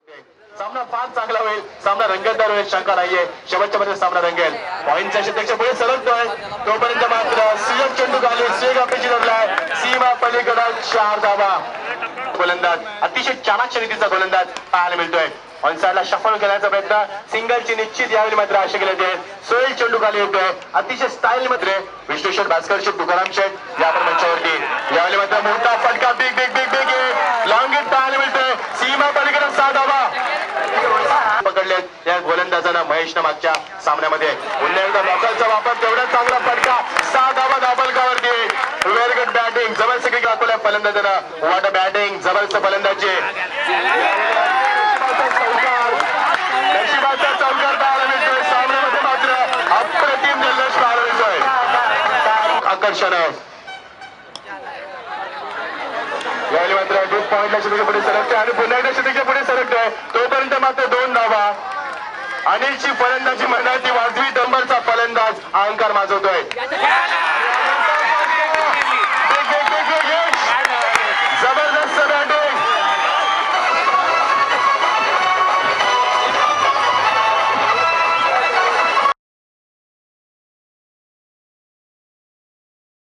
सामना फार चांगला होईल. सामना रंगतदार होईल, शंका नाहीये. शेवटच्या मध्ये सामना रंगेल. पॉईंटच्या क्षेत्राच्या पुढे सरकतोय तोपर्यंत मात्र सीएम चेंडू खाली सेग अपेक्षित धरलाय. सीमा पलीकडे 4 धावा. गोलंदाज अतिशय चाणाक्ष रीतीचा गोलंदाज पाहायला मिळतोय. ऑनसाइडला शफल करण्याचा प्रयत्न, सिंगलची निश्चित यावेळी मात्र आशा केले ते. सोहेल चेंडू खाली येतोय अतिशय स्टाईल मध्ये. विष्णू शेठ, भास्कर शेठ, तुकाराम शेठ या पण मंचावरती. यावेळी मात्र मोठा फटका, big big big big long hit पाहायला मिळतोय. सीमा पलीकडे 6 धावा पकडलेत या गोलंदाजांना महेशनं मागच्या सामन्यामध्ये. पुन्हा एकदा बॉकलचा वापर, तेवढा चांगला फटका, 6 धावा धाबलकावरती. व्हेरी गुड बॅटिंग, जबरदस्त क्रिकेट दाखवल्या फलंदाजांना. व्हॉट अ बॅटिंग, जबरदस्त फलंदाजी. नशिबाचा चौकार पाहायला मिळतोय. सामन्यामध्ये मात्र अप्रतिम जल्लोष पाहायला मिळतोय. आकर्षण आहे यावेळी मात्र डीप पॉईंटला क्षेत्राच्या पुढे सरकते आणि पुन्हा एकदा क्षेत्राच्या पुढे सरकतोय. तोपर्यंत मात्र 2 धावा. अनिलची फलंदाजी म्हणा ती वाजवी नंबरचा फलंदाज अहंकार माजवतोय.